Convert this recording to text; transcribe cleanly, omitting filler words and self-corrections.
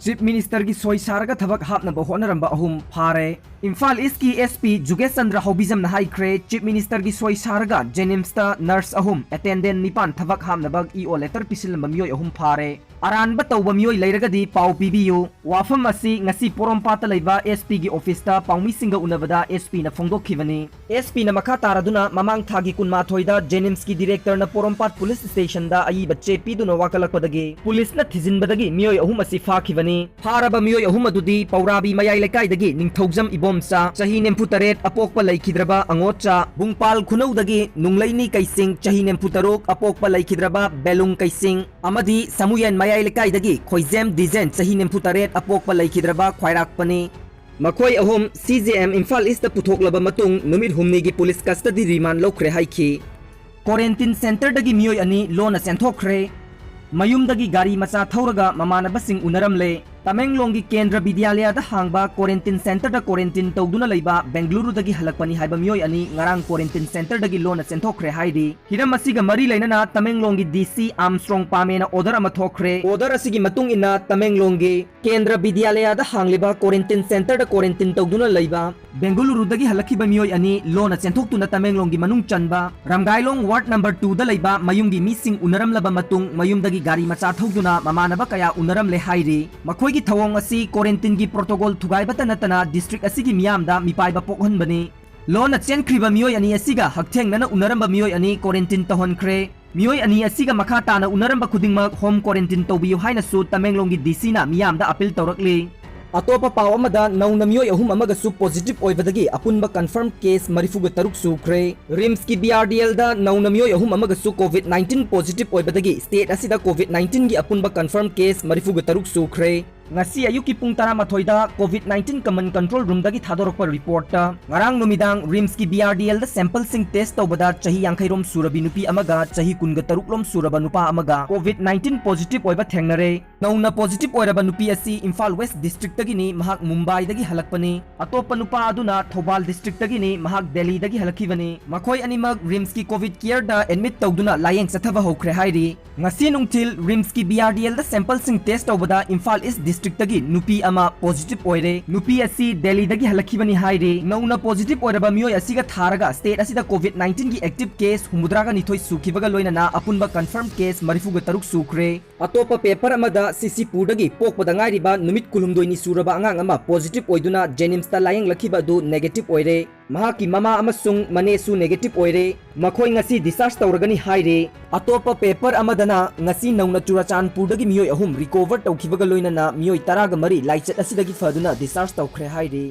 Chief minister की सोई सारगा थबक हापनबा होनरंबा अहुम फारे इम्फाल ईस्ट की एसपी जुगेश चंद्र हौबिजम हाइख्रे चीफ मिनिस्टर की सोई सारगा जेनिम्स नर्स अहुम अटेंडेंट निपान थबक हापनबा इओ लेटर पिसिलंबा मियोय अहुम फारे अरानबा तौबा मियोय लेरगदी पाउ पिबियु वाफम असी ngasi पोरोंपाता लेबा एसपी की ऑफिस ता पाउमी सिंगा उनबदा एसपी न फोंगदोखिबनी एसपी न मखा तारादुना ममांग थागी कुनमाथोइदा जेनिम्स की डायरेक्टर न पोरोंपात पुलिस स्टेशन दा अई बच्चे पीदुना वाकलकपदगी पुलिस न थिजिनबदगी मियोय अहुम असी फाखिबनी फारबा मियोय अहुम अदुदी पौराबी मयाई लेकाइदगी निंगथौजम इबोमसा चही 94 अपोकपा लैखिद्रबा अंगोचा बुंगपाल खुनौदगी नुंगलैनी कैसिंग चही 93 अपोकपा लैखिद्रबा बेलुंग कैसिंग अमदी समुयन मयाई लेकाइदगी खोइजेम डिजेन चही 94 अपोकपा लैखिद्रबा ख्वाइराकपनी मखोई अहुम सीजेएम इम्फाल ईस्ट पुथोकलबा मतुंग नुमित हुमनीगी पुलिस कस्टडी रिमांड लौख्रे हाइखी क्वारंटाइन सेंटर दगी मियोय अनि लोना सेंथोख्रे मयुमदगी गाड़ी मचा थौरगा ममानबसिंग उनरमले तमेंगलोंगी केंद्र विद्यालय हांगबा क्वारंटाइन सेंटर क्वारंटाइन तौदुना लेबा बेंगलुरु दगी हलकपनी हाइबा मियोय अनि ngarang क्वारंटाइन सेंटर दगी लोना सेंथोख्रे हाइदी हिरम असिगा मरी लेना तमेंगलोंगी डीसी आर्मस्ट्रांग पामेना ऑर्डर अमा थोख्रे ऑर्डर असिगी मतुंग इना तमेंगलोंगी केंद्र विद्यालय हांगलिबा क्वारंटाइन सेंटर क्वारंटाइन तौदुना लेबा बेंगलुरु दगी हलकिबा मियोय अनि लोना सेंथोक्तुना तमेंगलोंगी मनुंग चनबा रामगाइलोंग वार्ड नंबर 2 दा लेबा मयुंगी मिसिंग उनरम लबा मतुंग मयुंदगी गाड़ी मचा थौदुना ममानबा कया उनरम ले हाइरी मखोई थवोंग असी क्वारंटाइन की प्रोटोकॉल थुगाइबता नतना डिस्ट्रिक्ट असिगी मियामदा मिपाइबा पोखहनबनी लोना चेनख्रिबा मियोय अनि असिगा हक्थेंगना उनरंबा मियोय अनि क्वारंटाइन तहनख्रे मियोय अनि असिगा मखा ताना उनरंबा खुदिंगमक होम क्वारंटाइन तौबियु हाइनसु तमेंगलोंगी डीसी ना मियामदा अपील तौरकली अतोपा पाव अमदा नौना मियोय अहुम अमगसु पॉजिटिव ओइबदगी अपुनबा कंफर्म केस 43 सुख्रे रिम्स की बीआरडीएल दा नौना मियोय अहुम अमगसु कोविड-19 पॉजिटिव ओइबदगी स्टेट असिदा कोविड-19 की अपुनबा कंफर्म केस 43 सुख्रे ngasi ayuki pung 12 da COVID-19 common control room dagi thadorokpa report ta ngarang numitang rims ki BRDL da sample sing test tawbada chahi 50 rom surabi nupi amaga chahi 13 rom suraba nupa amaga COVID-19 positive oiba thengnare nauna positive oiraba nupi asi Imphal West district dagi ni mahak Mumbai dagi halakpani atopa nupa aduna Thobal district dagi ni mahak Delhi dagi halakibani makhoi animag rims ki COVID care da admit tawduna layeng sathaba hokre hairi ngasi nungthil rims ki BRDL da sample sing test tawbada Imphal East district तगी नुपी अमा positive ओइरे नुपी असी दिल्ली दगी हलखिबनी हाइरे नौना positive ओइरबा मियोय असिगा थारगा state असिदा कोविड-19 की active case हुमुद्रागा निथोय सुखिबगा लोइना अपुनबा कंफर्म केस 43 सुख्रे अतोपा पेपर अमदा सीसीपुर दगी पोकपदा ngairiba नुमित कुलुमदोइनी सुरबा अंगांग अमा पॉजिटिव ओइदुना जेनिम्स ता लायंग लखिबा दु नेगेटिव ओइरे महाकी ममा अमसुंग मनेसु नेगेटिव ओइरे मखोय ngasi discharge तौरगनी हाइरे अतोपा पेपर अमदना ngasi नौना चुराचानपुर दगी मियोय अहुम रिकवर तौखिबगा लोइना मियोय 13 लाइचत असिदगी फदुना discharge तौख्रे हाइरे।